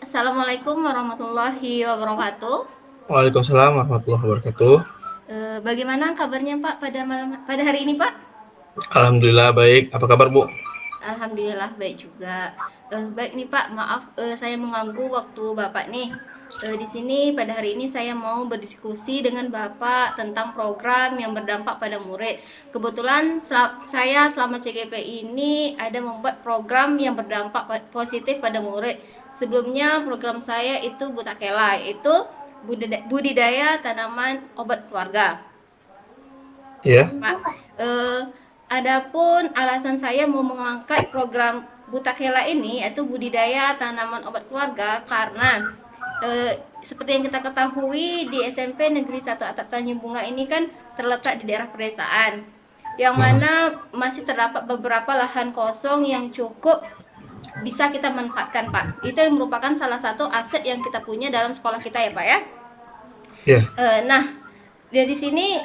Assalamualaikum warahmatullahi wabarakatuh. Waalaikumsalam warahmatullahi wabarakatuh. Bagaimana kabarnya Pak pada hari ini Pak? Alhamdulillah baik. Apa kabar Bu? Alhamdulillah baik juga. Baik nih Pak, maaf saya mengganggu waktu Bapak nih. Di sini pada hari ini saya mau berdiskusi dengan Bapak tentang program yang berdampak pada murid. Kebetulan saya selama CGP ini ada membuat program yang berdampak positif pada murid. Sebelumnya program saya itu Butakela, yaitu budidaya tanaman obat keluarga. Ya. Pak, adapun alasan saya mau mengangkat program Butakela ini yaitu budidaya tanaman obat keluarga karena seperti yang kita ketahui di SMP Negeri 1 Atap Tanjung Bunga ini kan terletak di daerah pedesaan yang mana masih terdapat beberapa lahan kosong yang cukup bisa kita manfaatkan Pak. Itu yang merupakan salah satu aset yang kita punya dalam sekolah kita ya Pak ya. Ya. Nah, dari sini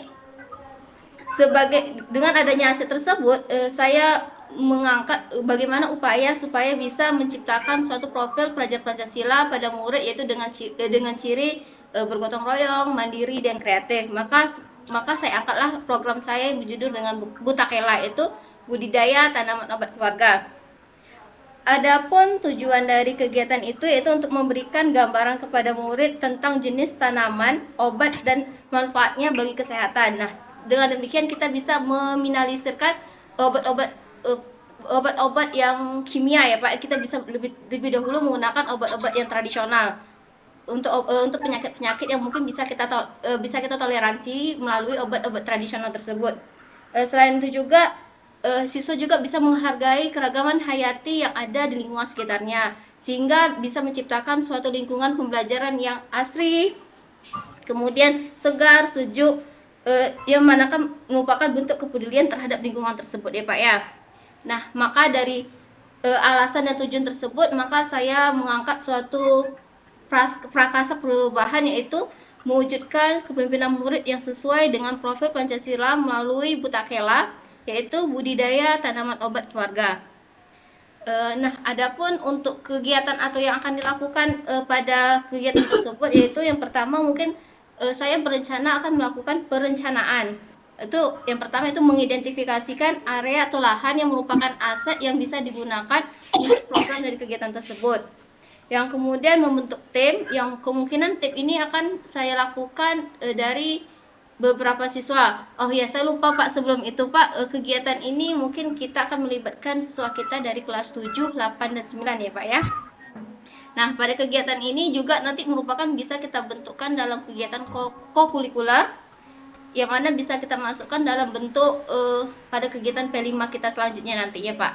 dengan adanya aset tersebut, saya mengangkat bagaimana upaya supaya bisa menciptakan suatu profil pelajar Pancasila pada murid yaitu dengan ciri bergotong royong, mandiri dan kreatif. Maka saya angkatlah program saya yang berjudul dengan Butakela, itu budidaya tanaman obat keluarga. Adapun tujuan dari kegiatan itu yaitu untuk memberikan gambaran kepada murid tentang jenis tanaman, obat dan manfaatnya bagi kesehatan. Nah, dengan demikian kita bisa meminimalisirkan obat-obat yang kimia ya Pak. Kita bisa lebih dahulu menggunakan obat-obat yang tradisional untuk penyakit-penyakit yang mungkin bisa kita toleransi melalui obat-obat tradisional tersebut. Selain itu juga siswa juga bisa menghargai keragaman hayati yang ada di lingkungan sekitarnya sehingga bisa menciptakan suatu lingkungan pembelajaran yang asri, kemudian segar, sejuk, yang manakah merupakan bentuk kepedulian terhadap lingkungan tersebut ya Pak ya. Nah, maka dari alasan dan tujuan tersebut, maka saya mengangkat suatu prakasa perubahan yaitu mewujudkan kepemimpinan murid yang sesuai dengan profil Pancasila melalui Butakela, yaitu budidaya tanaman obat keluarga. Nah, adapun untuk kegiatan atau yang akan dilakukan pada kegiatan tersebut, yaitu yang pertama mungkin saya berencana akan melakukan perencanaan. Itu yang pertama itu mengidentifikasikan area atau lahan yang merupakan aset yang bisa digunakan untuk program dari kegiatan tersebut. Yang kemudian membentuk tim, yang kemungkinan tim ini akan saya lakukan dari beberapa siswa. Oh ya, saya lupa Pak, sebelum itu Pak, kegiatan ini mungkin kita akan melibatkan siswa kita dari kelas 7, 8, dan 9 ya Pak ya. Nah, pada kegiatan ini juga nanti merupakan bisa kita bentukkan dalam kegiatan kokurikuler, yang mana bisa kita masukkan dalam bentuk pada kegiatan P5 kita selanjutnya nantinya Pak.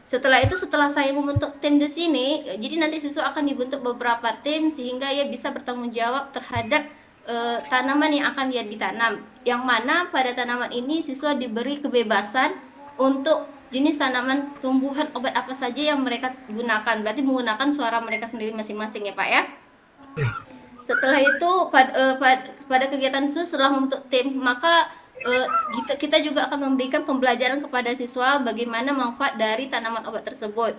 Setelah saya membentuk tim di sini, jadi nanti siswa akan dibentuk beberapa tim sehingga ia bisa bertanggung jawab terhadap tanaman yang akan dia ditanam. Yang mana pada tanaman ini siswa diberi kebebasan untuk jenis tanaman tumbuhan obat apa saja yang mereka gunakan. Berarti menggunakan suara mereka sendiri masing-masing ya Pak ya. Setelah itu pada kegiatan itu setelah membentuk tim, maka kita juga akan memberikan pembelajaran kepada siswa bagaimana manfaat dari tanaman obat tersebut.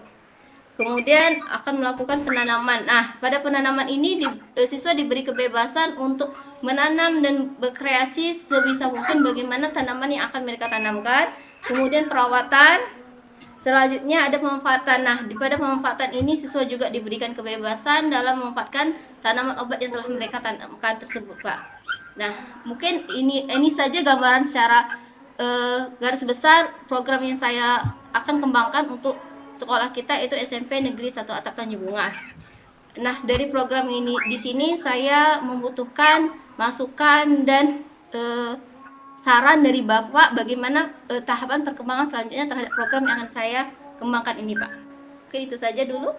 Kemudian akan melakukan penanaman. Nah, pada penanaman ini siswa diberi kebebasan untuk menanam dan berkreasi sebisa mungkin bagaimana tanaman yang akan mereka tanamkan. Kemudian perawatan. Selanjutnya ada pemanfaatan. Nah, pada pemanfaatan ini siswa juga diberikan kebebasan dalam memanfaatkan tanaman obat yang telah mereka tanamkan tersebut, Pak. Nah, mungkin ini saja gambaran secara garis besar program yang saya akan kembangkan untuk sekolah kita, itu SMP Negeri 1 Atap Tanjung Bunga. Nah, dari program ini di sini saya membutuhkan masukan dan saran dari Bapak bagaimana tahapan perkembangan selanjutnya terhadap program yang akan saya kembangkan ini, Pak. Oke, itu saja dulu.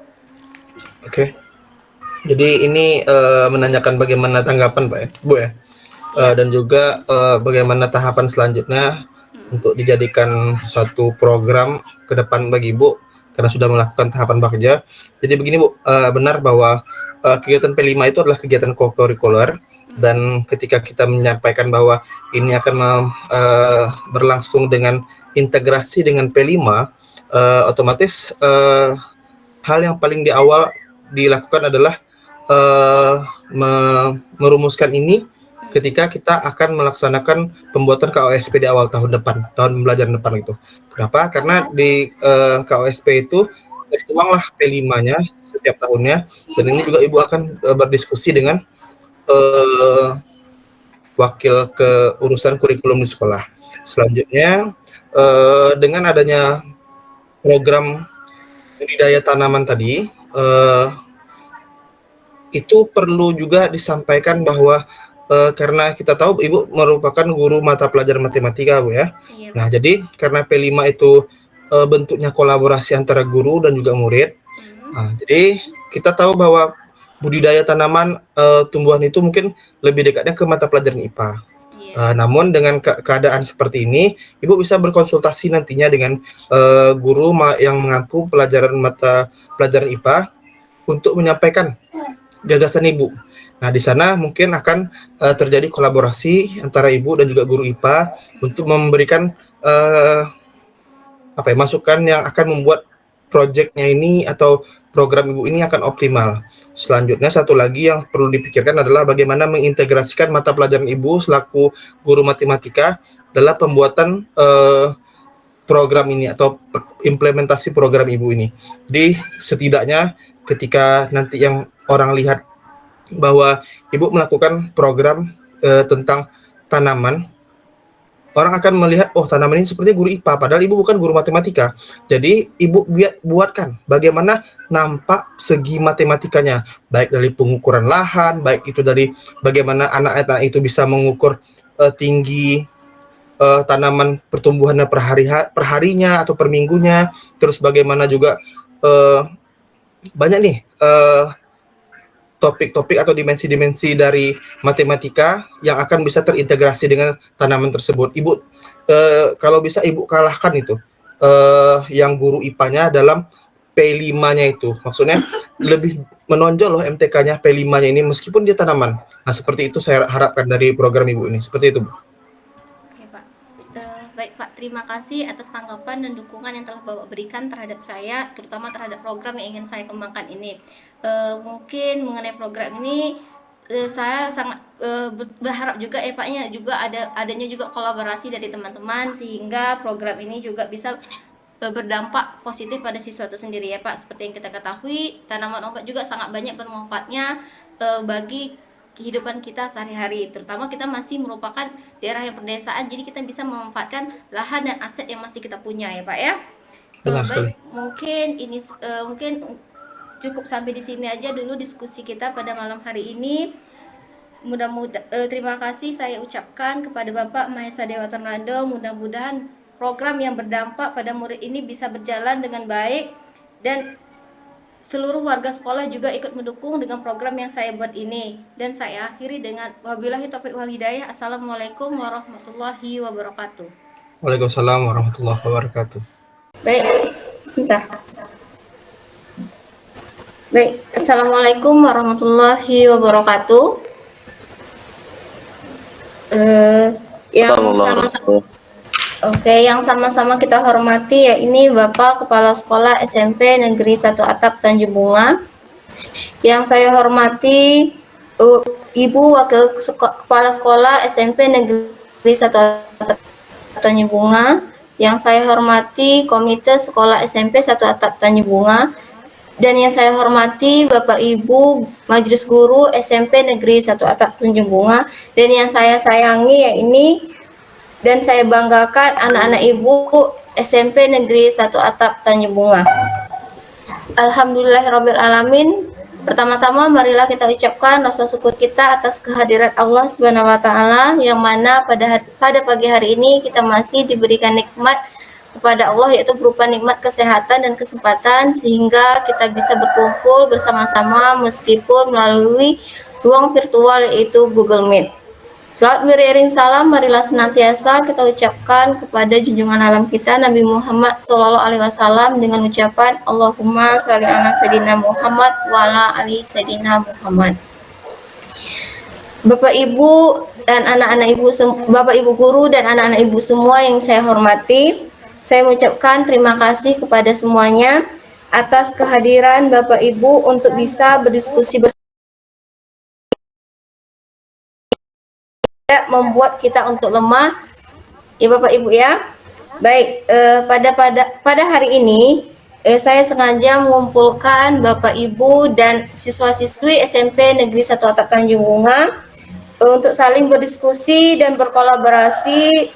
Oke. Jadi ini menanyakan bagaimana tanggapan Pak ya, Bu ya. Dan juga bagaimana tahapan selanjutnya untuk dijadikan suatu program ke depan bagi Ibu karena sudah melakukan tahapan bekerja. Jadi begini Bu, benar bahwa kegiatan P5 itu adalah kegiatan kokurikuler, dan ketika kita menyampaikan bahwa ini akan berlangsung dengan integrasi dengan P5, otomatis hal yang paling di awal dilakukan adalah merumuskan ini ketika kita akan melaksanakan pembuatan KOSP di awal tahun depan, tahun pembelajaran depan gitu. Kenapa? Karena di KOSP itu tertuanglah P5-nya setiap tahunnya, dan ini juga Ibu akan berdiskusi dengan wakil ke urusan kurikulum di sekolah. Selanjutnya, dengan adanya program budidaya tanaman tadi, itu perlu juga disampaikan bahwa karena kita tahu Ibu merupakan guru mata pelajaran matematika, Bu ya. Iya, Nah, jadi karena P5 itu bentuknya kolaborasi antara guru dan juga murid. Nah, jadi kita tahu bahwa budidaya tanaman tumbuhan itu mungkin lebih dekatnya ke mata pelajaran IPA. iya. Namun dengan keadaan seperti ini, Ibu bisa berkonsultasi nantinya dengan guru yang mengampu pelajaran mata pelajaran IPA untuk menyampaikan gagasan Ibu. Nah, di sana mungkin akan terjadi kolaborasi antara Ibu dan juga guru IPA untuk memberikan masukan yang akan membuat proyeknya ini atau program Ibu ini akan optimal. Selanjutnya satu lagi yang perlu dipikirkan adalah bagaimana mengintegrasikan mata pelajaran Ibu selaku guru matematika dalam pembuatan program ini atau implementasi program Ibu ini. Jadi setidaknya ketika nanti yang orang lihat bahwa Ibu melakukan program tentang tanaman, orang akan melihat, oh tanaman ini seperti guru IPA, padahal Ibu bukan guru matematika. Jadi Ibu buatkan bagaimana nampak segi matematikanya, baik dari pengukuran lahan, baik itu dari bagaimana anak-anak itu bisa mengukur tinggi tanaman pertumbuhannya per harinya atau per minggunya, terus bagaimana juga banyak nih topik-topik atau dimensi-dimensi dari matematika yang akan bisa terintegrasi dengan tanaman tersebut. Ibu kalau bisa Ibu kalahkan itu yang guru IPA-nya dalam P5-nya itu. Maksudnya lebih menonjol loh MTK-nya P5-nya ini meskipun dia tanaman. Nah, seperti itu saya harapkan dari program Ibu ini. Seperti itu, Bu. Oke, Pak. Baik, Pak. Terima kasih atas tanggapan dan dukungan yang telah Bapak berikan terhadap saya, terutama terhadap program yang ingin saya kembangkan ini. Mungkin mengenai program ini, saya sangat berharap juga Pak-nya juga adanya juga kolaborasi dari teman-teman sehingga program ini juga bisa berdampak positif pada siswa itu sendiri ya Pak. Seperti yang kita ketahui, tanaman obat juga sangat banyak bermanfaatnya bagi kehidupan kita sehari-hari, terutama kita masih merupakan daerah yang pedesaan, jadi kita bisa memanfaatkan lahan dan aset yang masih kita punya ya Pak ya. Benar sekali. Baik, mungkin cukup sampai di sini aja dulu diskusi kita pada malam hari ini. Terima kasih saya ucapkan kepada Bapak Mahesa Dewa Ternando. Mudah-mudahan program yang berdampak pada murid ini bisa berjalan dengan baik dan seluruh warga sekolah juga ikut mendukung dengan program yang saya buat ini. Dan saya akhiri dengan wabillahi taufiq wal hidayah. Assalamualaikum warahmatullahi wabarakatuh. Waalaikumsalam warahmatullahi wabarakatuh. Baik, bentar. Baik, assalamualaikum warahmatullahi wabarakatuh. Yang sama-sama yang sama-sama kita hormati ya ini Bapak Kepala Sekolah SMP Negeri 1 Atap Tanjung Bunga. Yang saya hormati Ibu Wakil Kepala Sekolah SMP Negeri 1 Atap Tanjung Bunga. Yang saya hormati Komite Sekolah SMP 1 Atap Tanjung Bunga. Dan yang saya hormati Bapak Ibu Majelis Guru SMP Negeri 1 Atap Tanjung Bunga. Dan yang saya sayangi ya ini dan saya banggakan anak-anak Ibu SMP Negeri 1 Atap Tanjung Bunga. Alhamdulillahirabbil alamin. Pertama-tama marilah kita ucapkan rasa syukur kita atas kehadirat Allah Subhanahu wa taala yang mana pada pagi hari ini kita masih diberikan nikmat kepada Allah yaitu berupa nikmat kesehatan dan kesempatan sehingga kita bisa berkumpul bersama-sama meskipun melalui ruang virtual yaitu Google Meet. Salawat beriring salam marilah senantiasa kita ucapkan kepada junjungan alam kita Nabi Muhammad SAW dengan ucapan Allahumma sholli ala sayyidina Muhammad wa ala ali sayyidina Muhammad. Bapak Ibu dan anak-anak Ibu, Bapak Ibu guru dan anak-anak Ibu semua yang saya hormati, saya mengucapkan terima kasih kepada semuanya atas kehadiran Bapak Ibu untuk bisa berdiskusi bersama, membuat kita untuk lemah, ya Bapak Ibu ya. Baik, pada hari ini saya sengaja mengumpulkan Bapak Ibu dan siswa-siswi SMP Negeri 1 Atap Tanjung Bunga untuk saling berdiskusi dan berkolaborasi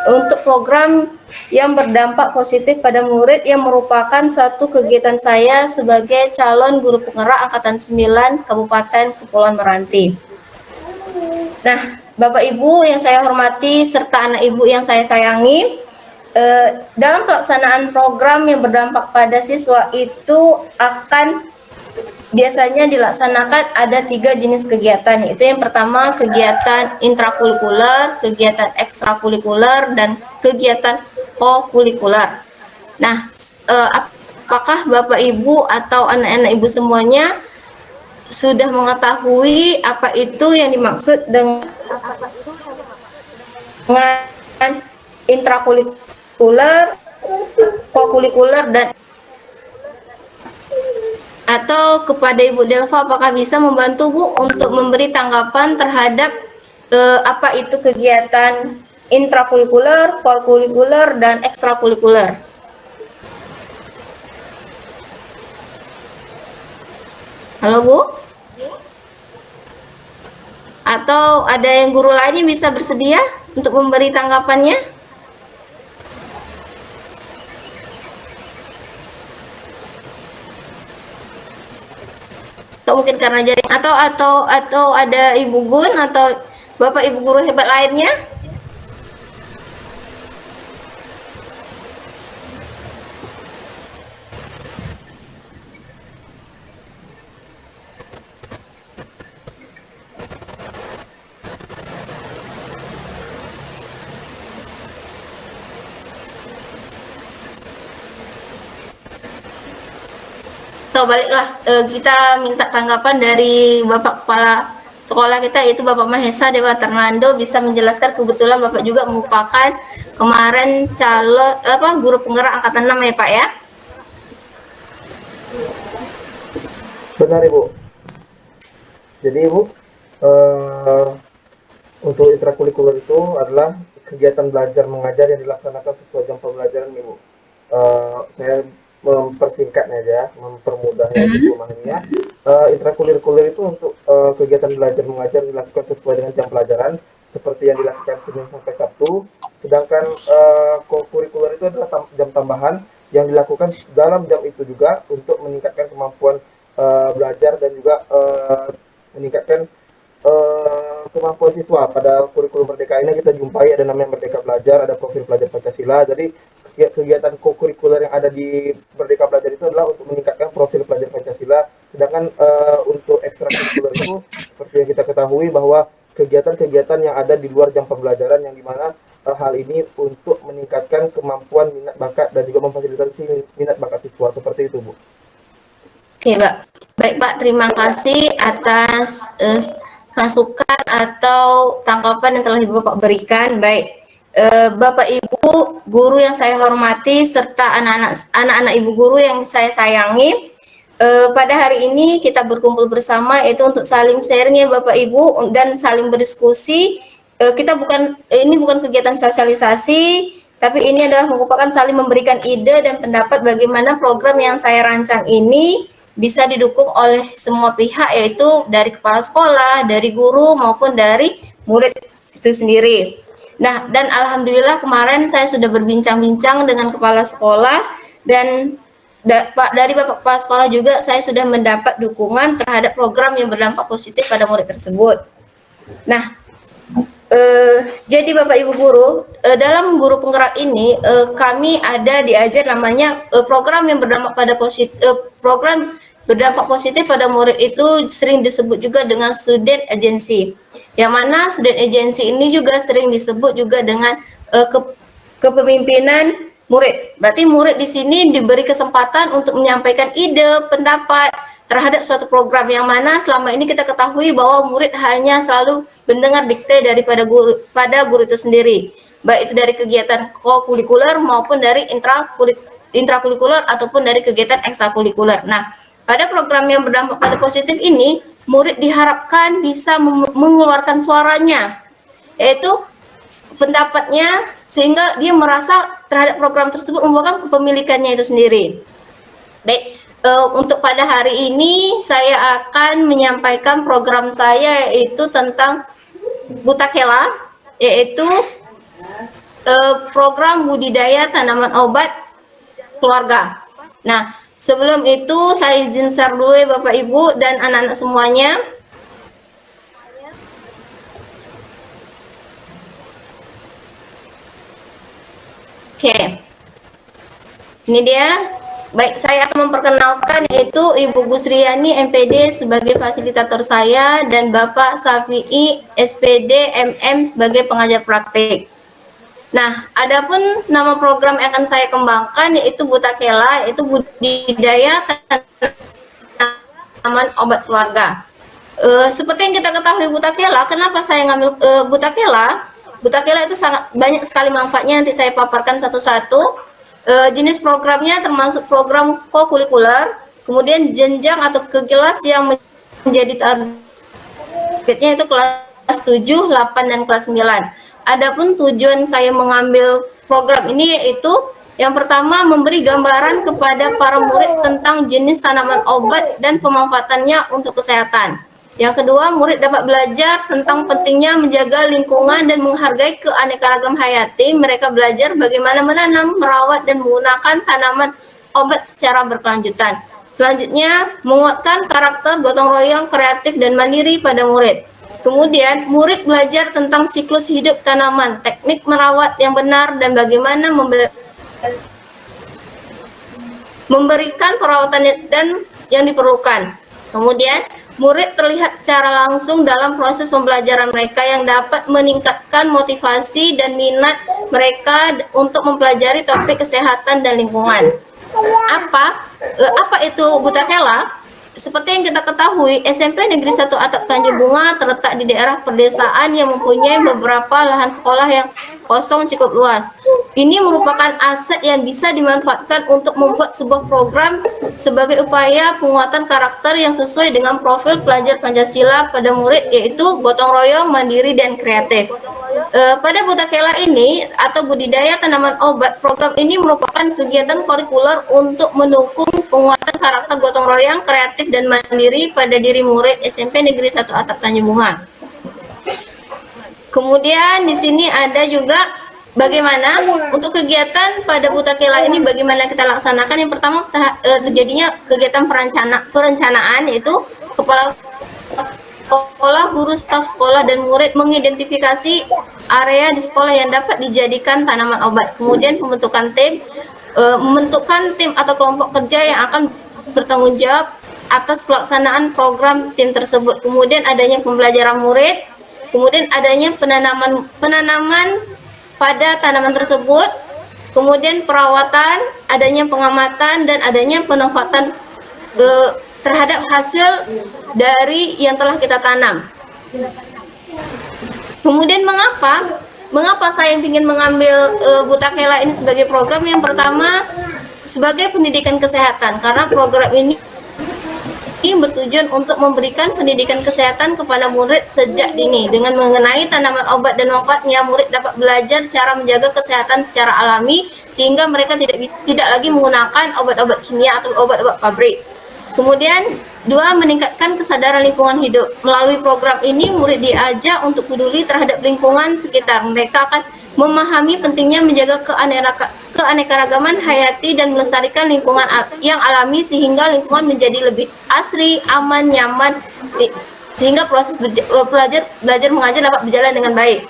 untuk program yang berdampak positif pada murid yang merupakan suatu kegiatan saya sebagai calon guru penggerak Angkatan 9 Kabupaten Kepulauan Meranti. Nah, Bapak Ibu yang saya hormati serta anak Ibu yang saya sayangi, dalam pelaksanaan program yang berdampak pada siswa itu akan biasanya dilaksanakan ada 3 jenis kegiatan, yaitu yang pertama kegiatan intrakurikuler, kegiatan ekstrakurikuler, dan kegiatan kokurikuler. Nah, apakah Bapak Ibu atau anak-anak Ibu semuanya sudah mengetahui apa itu yang dimaksud dengan intrakurikuler, kokurikuler, dan atau kepada Ibu Delva, apakah bisa membantu Bu untuk memberi tanggapan terhadap apa itu kegiatan intrakurikuler, kokurikuler, dan ekstrakurikuler? Halo Bu? Atau ada yang guru lainnya bisa bersedia untuk memberi tanggapannya? Atau mungkin karena jaring, atau ada Ibu Gun atau Bapak Ibu guru hebat lainnya? Atau baliklah kita minta tanggapan dari Bapak Kepala Sekolah kita, yaitu Bapak Mahesa Dewa Ternando, bisa menjelaskan. Kebetulan Bapak juga merupakan kemarin calon guru penggerak angkatan 6 ya Pak ya? Benar Ibu. Jadi Ibu, untuk intrakurikuler itu adalah kegiatan belajar mengajar yang dilaksanakan sesuai jam pembelajaran Ibu. Saya mempersingkatnya aja, mempermudahnya untuk memahaminya. Intrakurikuler itu untuk kegiatan belajar mengajar dilakukan sesuai dengan jam pelajaran seperti yang dilakukan Senin sampai Sabtu. Sedangkan kokurikuler itu adalah jam tambahan yang dilakukan dalam jam itu juga untuk meningkatkan kemampuan belajar dan juga meningkatkan kemampuan siswa. Pada kurikulum Merdeka ini kita jumpai ada namanya Merdeka Belajar, ada profil pelajar Pancasila. Jadi kegiatan kokurikuler yang ada di Merdeka Belajar itu adalah untuk meningkatkan profil pelajar Pancasila. Sedangkan untuk ekstrakurikuler itu seperti yang kita ketahui bahwa kegiatan-kegiatan yang ada di luar jam pembelajaran, yang dimana hal ini untuk meningkatkan kemampuan minat bakat dan juga memfasilitasi minat bakat siswa. Seperti itu Bu. Oke Pak, baik Pak, terima kasih atas masukan atau tanggapan yang telah Bapak berikan. Baik, Bapak Ibu guru yang saya hormati serta anak-anak Ibu guru yang saya sayangi, pada hari ini kita berkumpul bersama yaitu untuk saling sharing ya Bapak Ibu dan saling berdiskusi. Ini bukan kegiatan sosialisasi, tapi ini adalah merupakan saling memberikan ide dan pendapat bagaimana program yang saya rancang ini bisa didukung oleh semua pihak, yaitu dari kepala sekolah, dari guru, maupun dari murid itu sendiri. Nah, dan alhamdulillah kemarin saya sudah berbincang-bincang dengan kepala sekolah, dan dari Bapak Kepala Sekolah juga saya sudah mendapat dukungan terhadap program yang berdampak positif pada murid tersebut. Nah, jadi Bapak Ibu guru, dalam guru penggerak ini kami ada diajar namanya program yang berdampak pada pada murid itu sering disebut juga dengan student agency. Yang mana student agency ini juga sering disebut juga dengan kepemimpinan murid. Berarti murid di sini diberi kesempatan untuk menyampaikan ide, pendapat terhadap suatu program, yang mana selama ini kita ketahui bahwa murid hanya selalu mendengar dikte daripada guru itu sendiri, baik itu dari kegiatan kokurikuler maupun dari intrakurikuler ataupun dari kegiatan ekstrakurikuler. Nah, pada program yang berdampak pada positif ini, murid diharapkan bisa mengeluarkan suaranya, yaitu pendapatnya, sehingga dia merasa terhadap program tersebut merupakan kepemilikannya itu sendiri. Baik, untuk pada hari ini saya akan menyampaikan program saya yaitu tentang Butakela, yaitu program budidaya tanaman obat keluarga. Nah, sebelum itu saya izin share dulu ya Bapak Ibu dan anak-anak semuanya. Oke, ini dia. Baik, saya akan memperkenalkan yaitu Ibu Gusriani MPD sebagai fasilitator saya dan Bapak Safi'i SPD MM sebagai pengajar praktik. Nah, adapun nama program yang akan saya kembangkan yaitu Butakela, yaitu budidaya tanaman obat keluarga. Seperti yang kita ketahui Butakela, kenapa saya ngambil Butakela? Butakela itu sangat banyak sekali manfaatnya, nanti saya paparkan satu-satu. Jenis programnya termasuk program kokurikuler, kemudian jenjang atau ke kelas yang menjadi targetnya itu kelas 7, 8, dan kelas 9. Adapun tujuan saya mengambil program ini yaitu yang pertama memberi gambaran kepada para murid tentang jenis tanaman obat dan pemanfaatannya untuk kesehatan. Yang kedua, murid dapat belajar tentang pentingnya menjaga lingkungan dan menghargai keanekaragam hayati. Mereka belajar bagaimana menanam, merawat, dan menggunakan tanaman obat secara berkelanjutan. Selanjutnya, menguatkan karakter gotong royong, kreatif, dan mandiri pada murid. Kemudian, murid belajar tentang siklus hidup tanaman, teknik merawat yang benar, dan bagaimana memberikan perawatan dan yang diperlukan. Kemudian, murid terlihat secara langsung dalam proses pembelajaran mereka yang dapat meningkatkan motivasi dan minat mereka untuk mempelajari topik kesehatan dan lingkungan. Apa itu Butakela? Seperti yang kita ketahui, SMP Negeri 1 Atap Tanjung Bunga terletak di daerah perdesaan yang mempunyai beberapa lahan sekolah yang kosong cukup luas. Ini merupakan aset yang bisa dimanfaatkan untuk membuat sebuah program sebagai upaya penguatan karakter yang sesuai dengan profil pelajar Pancasila pada murid, yaitu gotong royong, mandiri, dan kreatif. Pada Butakela ini atau budidaya tanaman obat, program ini merupakan kegiatan kurikuler untuk mendukung penguatan karakter gotong royong, kreatif, dan mandiri pada diri murid SMP Negeri 1 Atap Tanjung Bunga. Kemudian di sini ada juga bagaimana untuk kegiatan pada Butakela ini bagaimana kita laksanakan. Yang pertama terjadinya kegiatan perencanaan, yaitu kepala sekolah, guru, staf sekolah, dan murid mengidentifikasi area di sekolah yang dapat dijadikan tanaman obat. Kemudian pembentukan tim atau kelompok kerja yang akan bertanggung jawab atas pelaksanaan program tim tersebut. Kemudian adanya pembelajaran murid, kemudian adanya penanaman pada tanaman tersebut, kemudian perawatan, adanya pengamatan, dan adanya pemanfaatan terhadap hasil dari yang telah kita tanam. Kemudian mengapa saya ingin mengambil Butakela ini sebagai program? Yang pertama, sebagai pendidikan kesehatan, karena program ini bertujuan untuk memberikan pendidikan kesehatan kepada murid sejak dini. Dengan mengenai tanaman obat dan manfaatnya, murid dapat belajar cara menjaga kesehatan secara alami sehingga mereka tidak lagi menggunakan obat-obat kimia atau obat-obat pabrik. Kemudian, dua, meningkatkan kesadaran lingkungan hidup. Melalui program ini, murid diajak untuk peduli terhadap lingkungan sekitar. Mereka akan memahami pentingnya menjaga keanekaragaman hayati dan melestarikan lingkungan yang alami sehingga lingkungan menjadi lebih asri, aman, nyaman, sehingga proses belajar mengajar dapat berjalan dengan baik.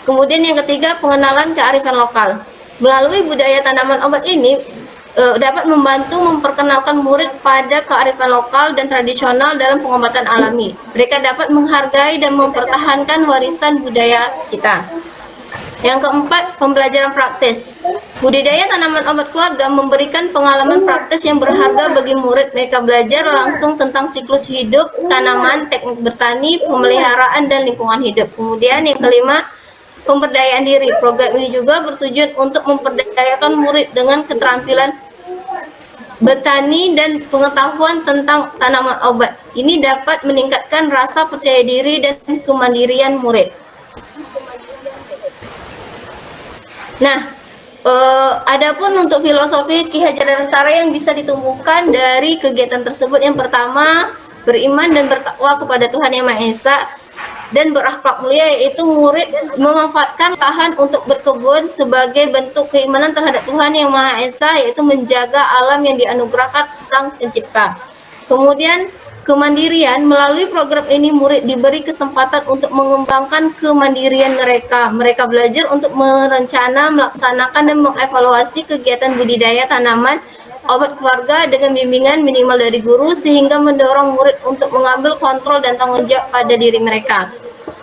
Kemudian yang ketiga, pengenalan kearifan lokal. Melalui budaya tanaman obat ini, dapat membantu memperkenalkan murid pada kearifan lokal dan tradisional dalam pengobatan alami. Mereka dapat menghargai dan mempertahankan warisan budaya kita. Yang keempat, pembelajaran praktis. Budidaya tanaman obat keluarga memberikan pengalaman praktis yang berharga bagi murid. Mereka belajar langsung tentang siklus hidup tanaman, teknik bertani, pemeliharaan, dan lingkungan hidup. Kemudian yang kelima, pemberdayaan diri. Program ini juga bertujuan untuk memperdayakan murid dengan keterampilan bertani dan pengetahuan tentang tanaman obat. Ini dapat meningkatkan rasa percaya diri dan kemandirian murid. Nah, adapun untuk filosofi Ki Hajar Dewantara yang bisa ditumbuhkan dari kegiatan tersebut, yang pertama, beriman dan bertakwa kepada Tuhan Yang Maha Esa dan berakhlak mulia, yaitu murid memanfaatkan lahan untuk berkebun sebagai bentuk keimanan terhadap Tuhan Yang Maha Esa, yaitu menjaga alam yang dianugerahkan Sang Pencipta. Kemudian kemandirian, melalui program ini murid diberi kesempatan untuk mengembangkan kemandirian mereka. Mereka belajar untuk merencana, melaksanakan, dan mengevaluasi kegiatan budidaya tanaman obat keluarga dengan bimbingan minimal dari guru, sehingga mendorong murid untuk mengambil kontrol dan tanggung jawab pada diri mereka.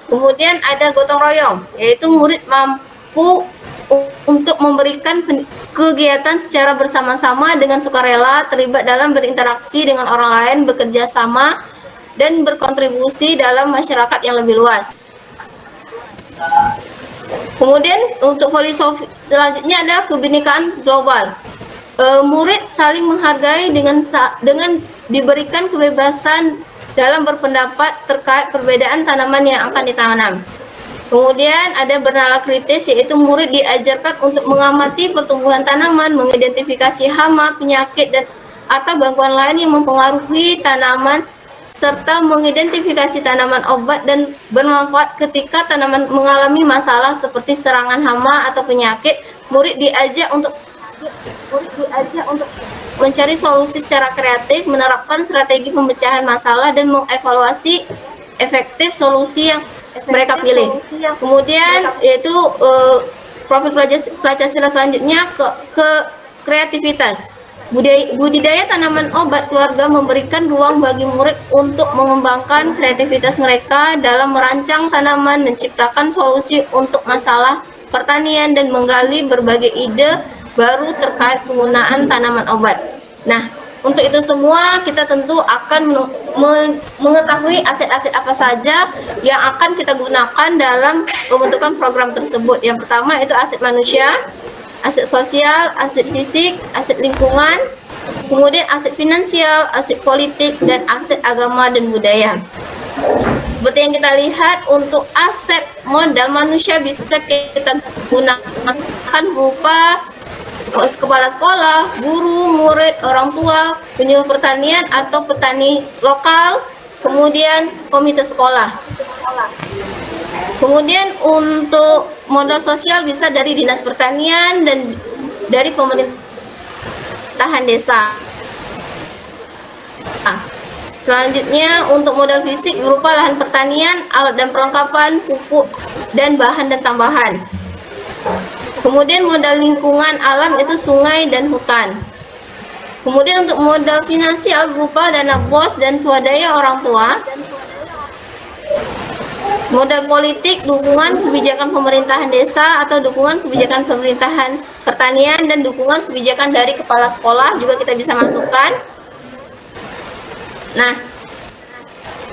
Kemudian ada gotong royong, yaitu murid mampu untuk memberikan kegiatan secara bersama-sama dengan sukarela, terlibat dalam berinteraksi dengan orang lain, bekerja sama, dan berkontribusi dalam masyarakat yang lebih luas. Kemudian untuk filosofi selanjutnya adalah kebinekaan global. Murid saling menghargai dengan diberikan kebebasan dalam berpendapat terkait perbedaan tanaman yang akan ditanam. Kemudian ada bernalar kritis, yaitu murid diajarkan untuk mengamati pertumbuhan tanaman, mengidentifikasi hama, penyakit, dan atau gangguan lain yang mempengaruhi tanaman, serta mengidentifikasi tanaman obat dan bermanfaat ketika tanaman mengalami masalah seperti serangan hama atau penyakit. Murid diajak untuk mencari solusi secara kreatif, menerapkan strategi pemecahan masalah, dan mengevaluasi efektif solusi yang mereka pilih. Kemudian yaitu profil Pancasila selanjutnya ke kreativitas. Budidaya tanaman obat keluarga memberikan ruang bagi murid untuk mengembangkan kreativitas mereka dalam merancang tanaman, menciptakan solusi untuk masalah pertanian, dan menggali berbagai ide baru terkait penggunaan tanaman obat. Nah, untuk itu semua kita tentu akan mengetahui aset-aset apa saja yang akan kita gunakan dalam pembentukan program tersebut. Yang pertama itu aset manusia, aset sosial, aset fisik, aset lingkungan, kemudian aset finansial, aset politik, dan aset agama dan budaya. Seperti yang kita lihat, untuk aset modal manusia bisa kita gunakan berupa kepala sekolah, guru, murid, orang tua, penyuluh pertanian atau petani lokal, kemudian komite sekolah. Kemudian untuk modal sosial bisa dari dinas pertanian dan dari pemerintahan desa. Selanjutnya untuk modal fisik berupa lahan pertanian, alat dan perlengkapan, pupuk, dan bahan dan tambahan. Kemudian modal lingkungan alam itu sungai dan hutan. Kemudian untuk modal finansial berupa dana BOS dan swadaya orang tua. Modal politik, dukungan kebijakan pemerintahan desa atau dukungan kebijakan pemerintahan pertanian, dan dukungan kebijakan dari kepala sekolah juga kita bisa masukkan. Nah,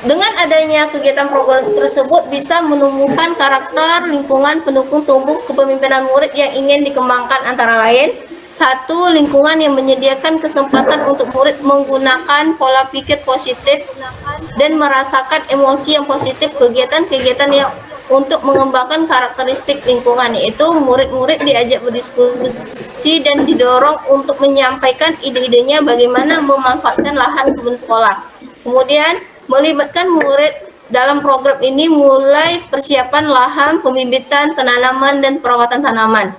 dengan adanya kegiatan program tersebut bisa menumbuhkan karakter lingkungan pendukung tumbuh kepemimpinan murid yang ingin dikembangkan, antara lain: 1. Lingkungan yang menyediakan kesempatan untuk murid menggunakan pola pikir positif dan merasakan emosi yang positif. Kegiatan-kegiatan yang untuk mengembangkan karakteristik lingkungan, yaitu murid-murid diajak berdiskusi dan didorong untuk menyampaikan ide-idenya bagaimana memanfaatkan lahan kebun sekolah. Kemudian melibatkan murid dalam program ini mulai persiapan lahan, pembibitan, penanaman, dan perawatan tanaman.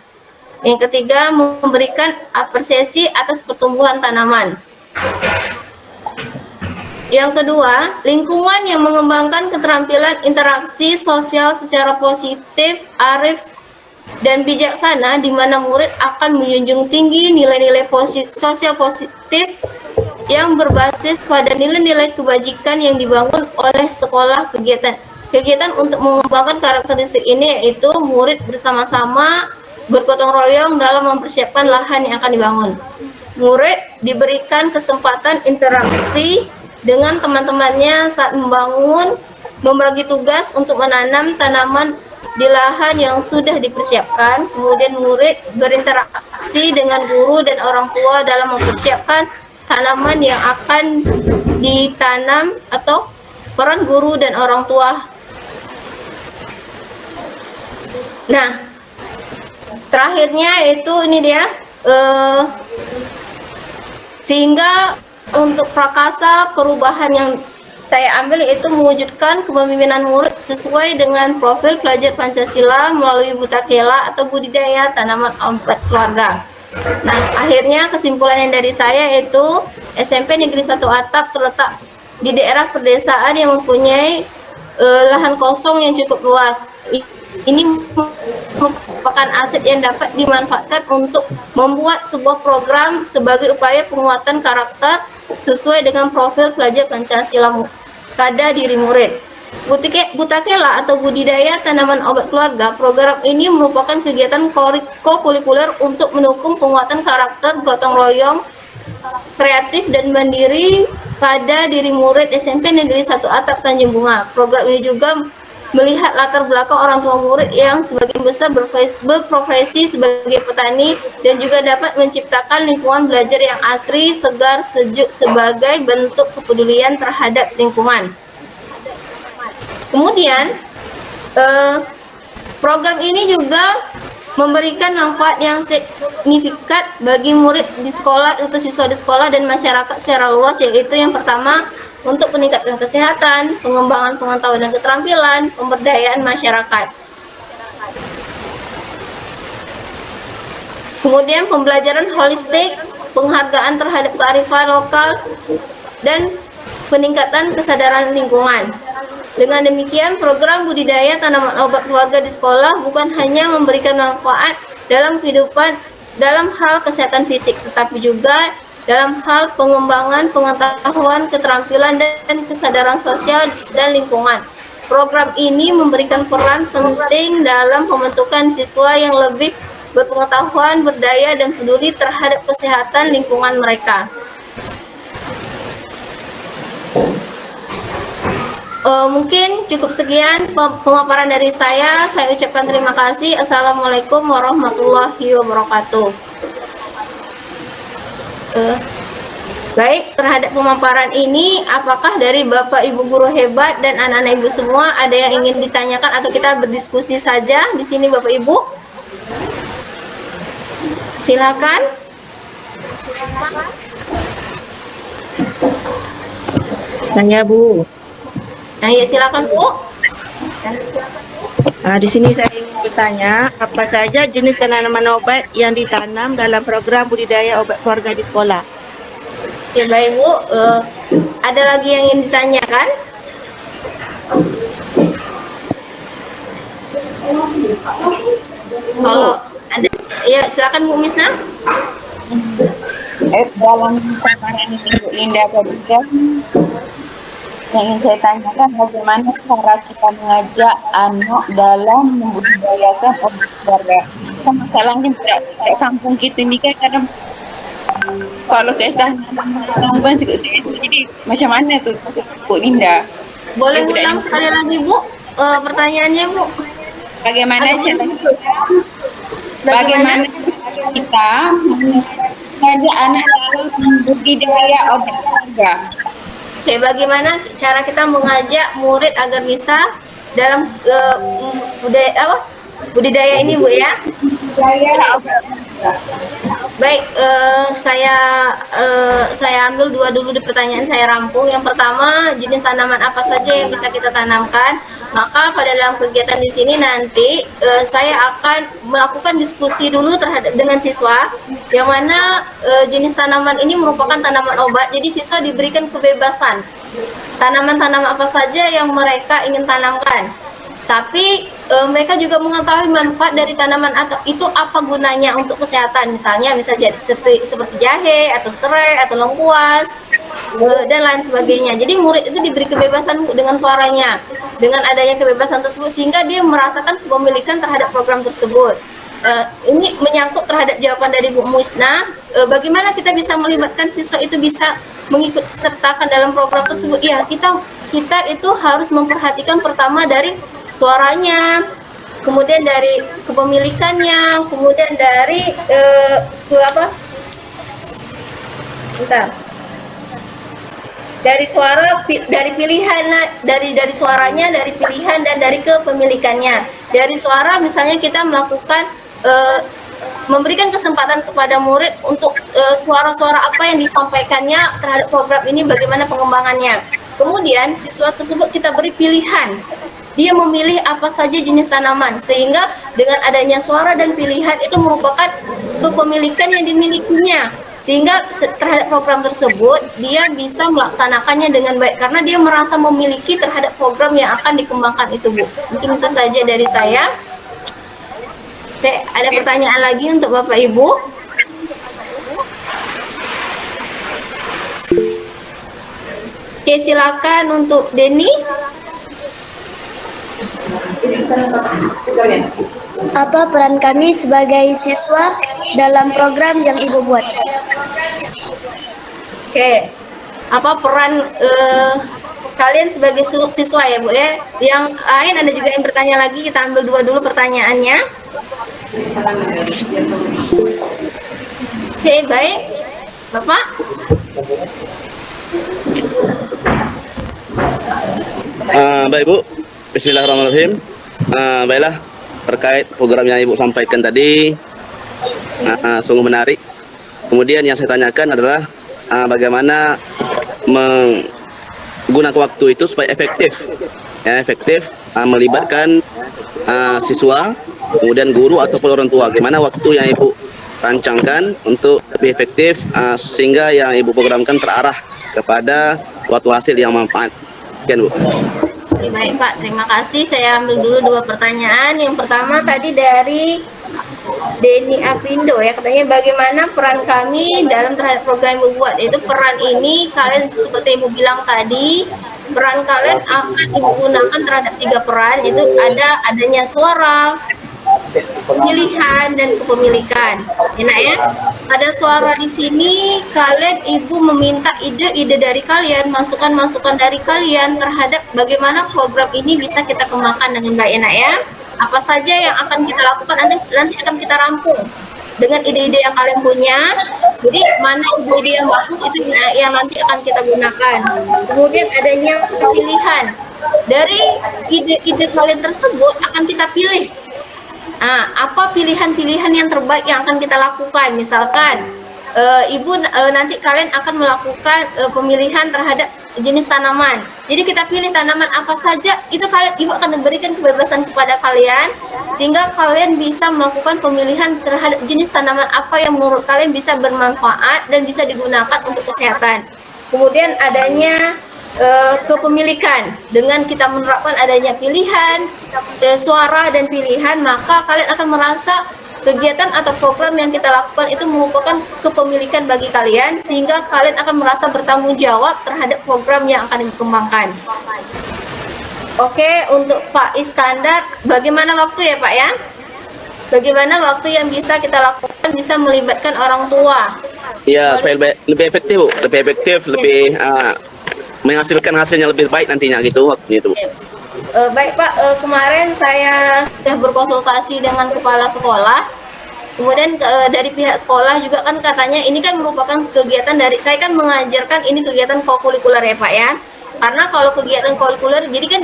Yang ketiga, memberikan apresiasi atas pertumbuhan tanaman. Yang kedua, lingkungan yang mengembangkan keterampilan interaksi sosial secara positif, arif, dan bijaksana, di mana murid akan menjunjung tinggi nilai-nilai sosial positif yang berbasis pada nilai-nilai kebajikan yang dibangun oleh sekolah. Kegiatan untuk mengembangkan karakteristik ini yaitu murid bersama-sama bergotong royong dalam mempersiapkan lahan yang akan dibangun. Murid diberikan kesempatan interaksi dengan teman-temannya saat membangun, membagi tugas untuk menanam tanaman di lahan yang sudah dipersiapkan. Kemudian murid berinteraksi dengan guru dan orang tua dalam mempersiapkan tanaman yang akan ditanam atau peran guru dan orang tua. Nah, terakhirnya itu ini dia, sehingga untuk prakasa perubahan yang saya ambil yaitu mewujudkan kepemimpinan murid sesuai dengan profil pelajar Pancasila melalui buta kela atau budidaya tanaman obat keluarga. Nah, akhirnya kesimpulan yang dari saya yaitu SMP Negeri 1 Atap terletak di daerah pedesaan yang mempunyai lahan kosong yang cukup luas. Ini merupakan aset yang dapat dimanfaatkan untuk membuat sebuah program sebagai upaya penguatan karakter sesuai dengan profil pelajar Pancasila pada diri murid. Butakela atau budidaya tanaman obat keluarga, program ini merupakan kegiatan kokurikuler untuk mendukung penguatan karakter gotong royong, kreatif dan mandiri pada diri murid SMP Negeri 1 Atap Tanjung Bunga. Program ini juga melihat latar belakang orang tua murid yang sebagian besar berprofesi sebagai petani dan juga dapat menciptakan lingkungan belajar yang asri, segar, sejuk sebagai bentuk kepedulian terhadap lingkungan. Kemudian, program ini juga memberikan manfaat yang signifikan bagi murid di sekolah atau siswa di sekolah dan masyarakat secara luas, yaitu yang pertama, untuk meningkatkan kesehatan, pengembangan pengetahuan dan keterampilan, pemberdayaan masyarakat. Kemudian pembelajaran holistik, penghargaan terhadap kearifan lokal, dan peningkatan kesadaran lingkungan. Dengan demikian, program budidaya tanaman obat keluarga di sekolah bukan hanya memberikan manfaat dalam kehidupan dalam hal kesehatan fisik, tetapi juga dalam hal pengembangan pengetahuan, keterampilan, dan kesadaran sosial dan lingkungan. Program ini memberikan peran penting dalam pembentukan siswa yang lebih berpengetahuan, berdaya, dan peduli terhadap kesehatan lingkungan mereka. Mungkin cukup sekian pemaparan dari saya. Saya ucapkan terima kasih. Assalamualaikum warahmatullahi wabarakatuh. Baik, terhadap pemaparan ini, apakah dari Bapak Ibu guru hebat dan anak-anak Ibu semua ada yang ingin ditanyakan atau kita berdiskusi saja di sini Bapak Ibu? Silakan. Tanya Bu. Nah, ya silakan Bu. Di sini saya ingin bertanya, apa saja jenis tanaman obat yang ditanam dalam program budidaya obat keluarga di sekolah? Ya baik Bu, ada lagi yang ingin ditanyakan? Kalau ada, ya silakan Bu Misna. Dalam paparan Ibu Linda tadi kan yang ingin saya tanyakan, bagaimana cara kita mengajak anak dalam membudidayakan obat keluarga. Masalahnya di kampung kita ini kan kadang kalau kita tanaman juga saya jadi macam mana tuh Bu Linda? Boleh ulang sekali lagi Bu, pertanyaannya Bu. Bagaimana kita mengajak anak dalam budidaya obat keluarga? Oke, bagaimana cara kita mengajak murid agar bisa dalam budidaya ini Bu ya? Budidaya obat keluarga. Baik, saya ambil dua dulu di pertanyaan saya rampung. Yang pertama, jenis tanaman apa saja yang bisa kita tanamkan? Maka pada dalam kegiatan di sini nanti saya akan melakukan diskusi dulu dengan siswa, yang mana jenis tanaman ini merupakan tanaman obat. Jadi siswa diberikan kebebasan tanaman-tanaman apa saja yang mereka ingin tanamkan. Tapi mereka juga mengetahui manfaat dari tanaman itu apa gunanya untuk kesehatan. Misalnya seperti jahe atau serai atau lengkuas dan lain sebagainya. Jadi murid itu diberi kebebasan dengan suaranya, dengan adanya kebebasan tersebut sehingga dia merasakan kepemilikan terhadap program tersebut. Ini menyangkut terhadap jawaban dari Bu Musna, bagaimana kita bisa melibatkan siswa itu bisa mengikut sertakan dalam program tersebut. Ya, kita itu harus memperhatikan pertama dari suaranya, kemudian dari kepemilikannya, kemudian dari dari dari pilihan, dari suaranya, dari pilihan, dan dari kepemilikannya. Dari suara misalnya kita melakukan memberikan kesempatan kepada murid untuk suara-suara apa yang disampaikannya terhadap program ini, bagaimana pengembangannya. Kemudian siswa tersebut kita beri pilihan, dia memilih apa saja jenis tanaman, sehingga dengan adanya suara dan pilihan itu merupakan kepemilikan yang dimilikinya, sehingga terhadap program tersebut dia bisa melaksanakannya dengan baik karena dia merasa memiliki terhadap program yang akan dikembangkan itu, Bu. Mungkin itu saja dari saya. Oke, ada pertanyaan lagi untuk Bapak Ibu? Oke, silakan untuk Denny. Apa peran kami sebagai siswa dalam program yang Ibu buat? Oke, apa peran kalian sebagai siswa ya Bu ya? Yang lain ada juga yang bertanya lagi, kita ambil dua dulu pertanyaannya. Oke, baik. Bapak? Baik Bu, Bismillahirrahmanirrahim. Baiklah, terkait program yang Ibu sampaikan tadi, sungguh menarik. Kemudian yang saya tanyakan adalah bagaimana menggunakan waktu itu supaya efektif, ya, efektif melibatkan siswa, kemudian guru ataupun orang tua. Bagaimana waktu yang Ibu rancangkan untuk lebih efektif sehingga yang Ibu programkan terarah kepada suatu hasil yang manfaat. Sekian Bu. Baik Pak, terima kasih. Saya ambil dulu dua pertanyaan. Yang pertama tadi dari Denny Aprindo ya, katanya bagaimana peran kami dalam terhadap program yang Ibu buat. Itu peran ini kalian seperti Ibu bilang tadi, peran kalian akan Ibu gunakan terhadap 3 peran, itu adanya suara, pilihan, dan kepemilikan. Enak ya? Ada suara di sini, kalian Ibu meminta ide-ide dari kalian, masukan-masukan dari kalian terhadap bagaimana program ini bisa kita kembangkan dengan baik, enak ya? Apa saja yang akan kita lakukan nanti akan kita rampung dengan ide-ide yang kalian punya. Jadi mana ide-ide yang bagus itu yang nanti akan kita gunakan. Kemudian adanya pilihan. Dari ide-ide kalian tersebut akan kita pilih. Apa pilihan-pilihan yang terbaik yang akan kita lakukan? Misalkan Ibu nanti kalian akan melakukan pemilihan terhadap jenis tanaman. Jadi kita pilih tanaman apa saja, itu Ibu akan memberikan kebebasan kepada kalian sehingga kalian bisa melakukan pemilihan terhadap jenis tanaman apa yang menurut kalian bisa bermanfaat dan bisa digunakan untuk kesehatan. Kemudian adanya kepemilikan, dengan kita menerapkan adanya pilihan, suara dan pilihan, maka kalian akan merasa kegiatan atau program yang kita lakukan itu merupakan kepemilikan bagi kalian, sehingga kalian akan merasa bertanggung jawab terhadap program yang akan dikembangkan. Oke, untuk Pak Iskandar, bagaimana waktu ya Pak ya? Bagaimana waktu yang bisa kita lakukan bisa melibatkan orang tua? Ya, supaya lebih efektif Bu, lebih efektif, lebih menghasilkan hasilnya lebih baik nantinya gitu waktunya itu. Baik Pak, kemarin saya sudah berkonsultasi dengan kepala sekolah. Kemudian dari pihak sekolah juga kan katanya ini kan merupakan kegiatan dari, saya kan mengajarkan ini kegiatan kokurikuler ya Pak ya. Karena kalau kegiatan kokurikuler jadi kan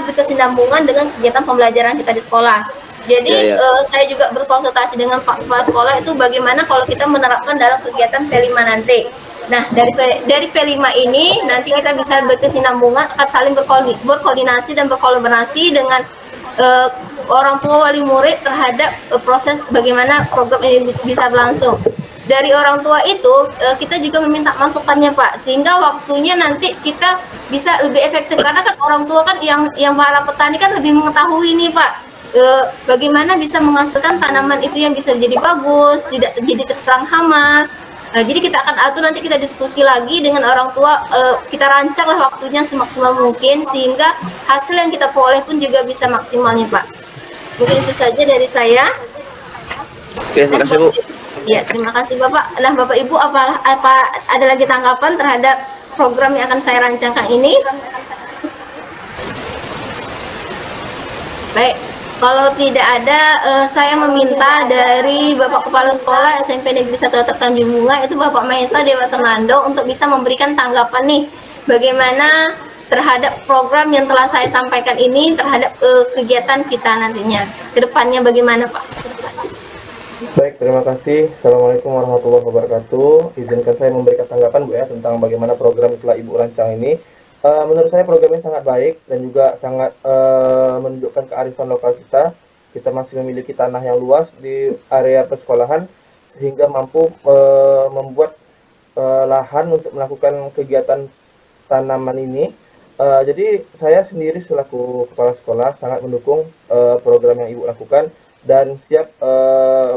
berkesinambungan dengan kegiatan pembelajaran kita di sekolah. Jadi saya juga berkonsultasi dengan Pak Kepala Sekolah itu bagaimana kalau kita menerapkan dalam kegiatan P5 nanti. Nah, dari P5 ini nanti kita bisa berkesinambungan, akan saling berkoordinasi dan berkolaborasi dengan orang tua wali murid terhadap proses bagaimana program ini bisa berlangsung. Dari orang tua itu kita juga meminta masukannya Pak, sehingga waktunya nanti kita bisa lebih efektif, karena kan orang tua kan yang para petani kan lebih mengetahui nih Pak, bagaimana bisa menghasilkan tanaman itu yang bisa menjadi bagus, tidak terjadi terserang hama. Jadi kita akan atur, nanti kita diskusi lagi dengan orang tua, kita rancanglah waktunya semaksimal mungkin sehingga hasil yang kita peroleh pun juga bisa maksimal nih Pak. Mungkin itu saja dari saya. Oke, terima kasih Bu. Ya, terima kasih Bapak. Nah, Bapak Ibu apa ada lagi tanggapan terhadap program yang akan saya rancangkan ini? Baik. Kalau tidak ada, saya meminta dari Bapak Kepala Sekolah SMP Negeri 1 Atap Tanjung Bunga, itu Bapak Maesa Dewa Ternando, untuk bisa memberikan tanggapan nih bagaimana terhadap program yang telah saya sampaikan ini terhadap kegiatan kita nantinya. Kedepannya bagaimana Pak? Baik, terima kasih. Assalamualaikum warahmatullahi wabarakatuh. Izinkan saya memberikan tanggapan Bu ya tentang bagaimana program telah Ibu rancang ini. Menurut saya programnya sangat baik dan juga sangat menunjukkan kearifan lokal kita. Kita masih memiliki tanah yang luas di area persekolahan sehingga mampu membuat lahan untuk melakukan kegiatan tanaman ini. Jadi saya sendiri selaku kepala sekolah sangat mendukung program yang Ibu lakukan dan siap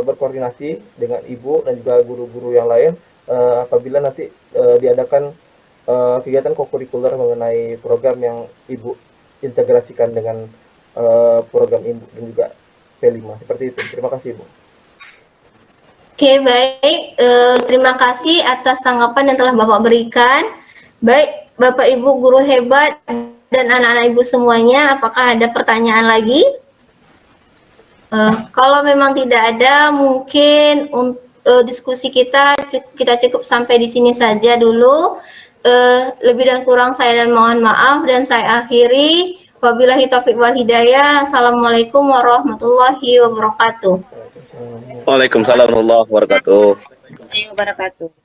berkoordinasi dengan Ibu dan juga guru-guru yang lain apabila nanti diadakan kegiatan kokurikuler mengenai program yang Ibu integrasikan dengan program Ibu dan juga P5. Seperti itu. Terima kasih Ibu. Oke, baik. Terima kasih atas tanggapan yang telah Bapak berikan. Baik, Bapak Ibu guru hebat dan anak-anak Ibu semuanya, apakah ada pertanyaan lagi? Kalau memang tidak ada, mungkin diskusi kita cukup sampai di sini saja dulu. Lebih dan kurang saya dan mohon maaf dan saya akhiri. Wabillahi taufiq wal hidayah. Assalamualaikum warahmatullahi wabarakatuh. Waalaikumsalam warahmatullahi wabarakatuh. Wabarakatuh.